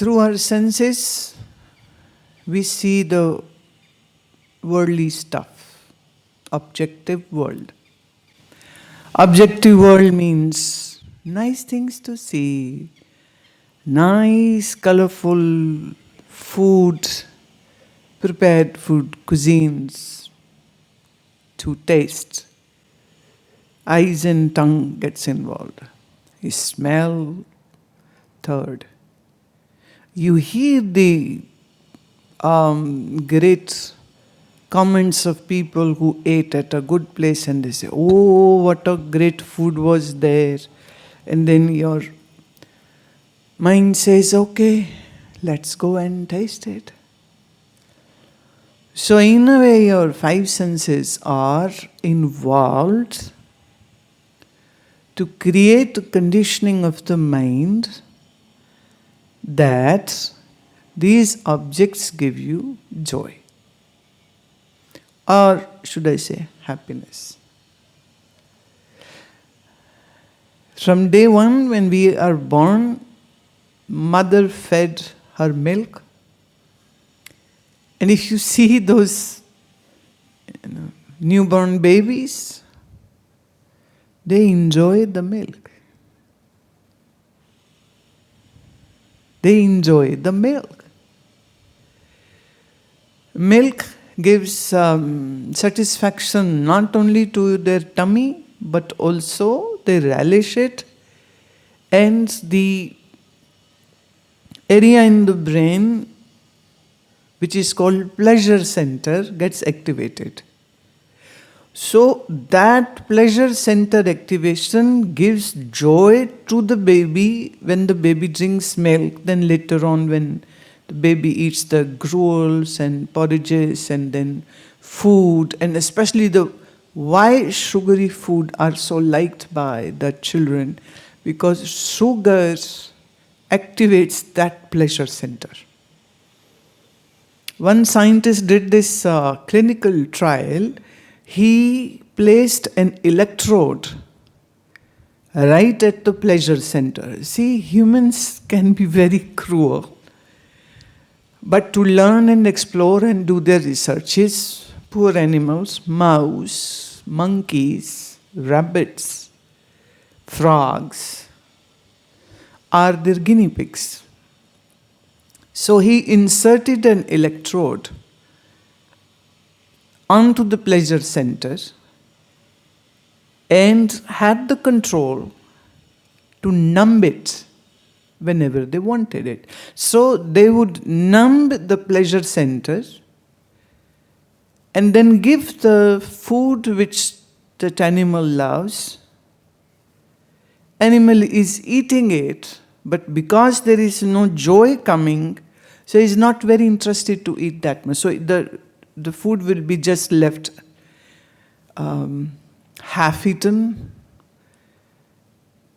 Through our senses, we see the worldly stuff, objective world. Objective world means nice things to see, nice, colorful food, prepared food, cuisines to taste. Eyes and tongue gets involved. You smell, third. You hear the great comments of people who ate at a good place and they say, oh, what a great food was there. And then your mind says, okay, let's go and taste it. So in a way, your five senses are involved to create a conditioning of the mind that these objects give you joy. Or should I say happiness. From day one when we are born, mother fed her milk. And if you see those newborn babies, they enjoy the milk. They enjoy the milk. Milk gives satisfaction not only to their tummy, but also they relish it, and the area in the brain which is called pleasure center gets activated. So that pleasure center activation gives joy to the baby when the baby drinks milk. Then later on when the baby eats the gruels and porridges and then food, and especially why sugary food are so liked by the children, because sugar activates that pleasure center. One scientist did this clinical trial. He placed an electrode right at the pleasure center. See, humans can be very cruel. But to learn and explore and do their researches, poor animals, mouse, monkeys, rabbits, frogs are their guinea pigs. So he inserted an electrode onto the pleasure center and had the control to numb it whenever they wanted it. So they would numb the pleasure center and then give the food which that animal loves. Animal is eating it, but because there is no joy coming, so he's not very interested to eat that much. So the food will be just left half-eaten.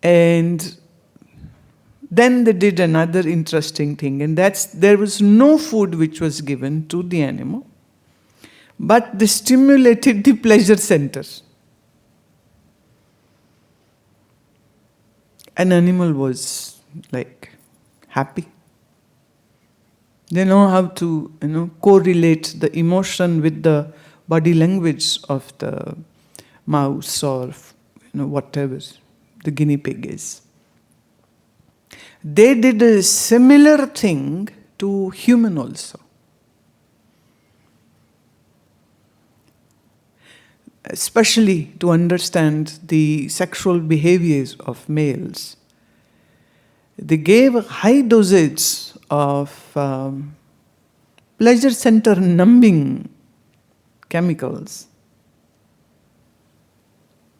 And then they did another interesting thing, and that's there was no food which was given to the animal, but they stimulated the pleasure center. An animal was like happy. They know how to correlate the emotion with the body language of the mouse or whatever the guinea pig is. They did a similar thing to human also. Especially to understand the sexual behaviors of males. They gave a high dosage of pleasure center numbing chemicals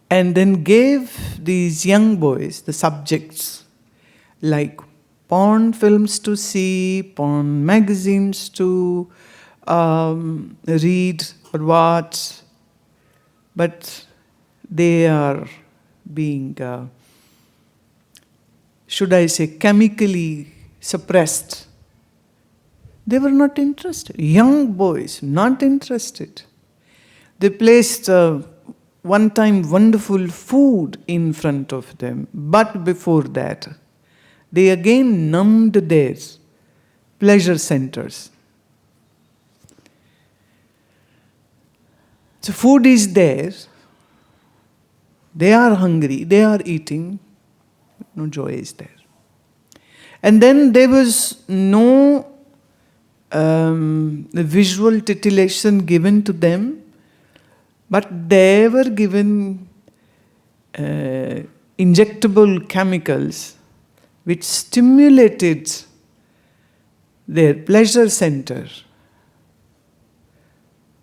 and then gave these young boys, the subjects, like porn films to see, porn magazines to read or watch, but they are being, should I say, chemically suppressed. They were not interested. Young boys, not interested. They placed one-time wonderful food in front of them, but before that, they again numbed their pleasure centers. So food is there. They are hungry, they are eating, no joy is there. And then there was no visual titillation given to them, but they were given injectable chemicals which stimulated their pleasure center.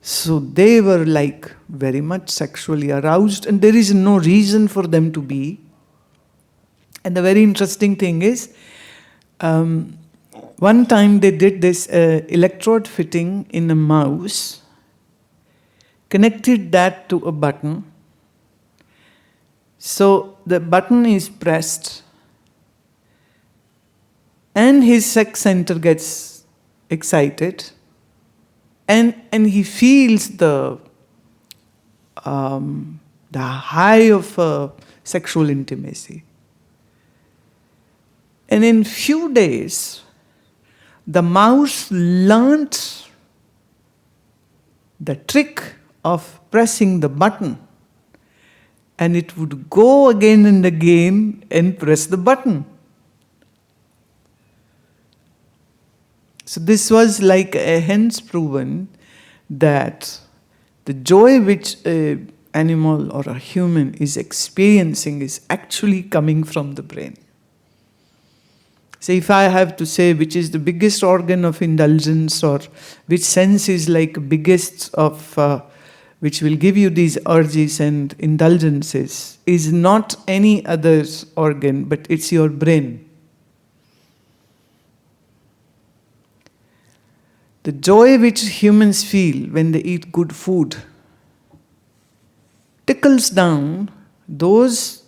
So they were like very much sexually aroused, and there is no reason for them to be. And the very interesting thing is, one time they did this electrode fitting in a mouse, connected that to a button. So the button is pressed, and his sex center gets excited, and he feels the high of sexual intimacy. And in few days, the mouse learnt the trick of pressing the button, and it would go again and again and press the button. So this was like hence proven that the joy which an animal or a human is experiencing is actually coming from the brain. So if I have to say which is the biggest organ of indulgence, or which sense is like biggest of which will give you these urges and indulgences, is not any other organ, but it's your brain. The joy which humans feel when they eat good food tickles down those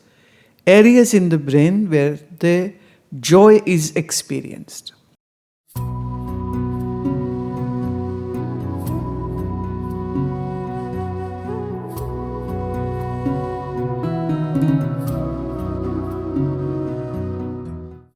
areas in the brain where the joy is experienced.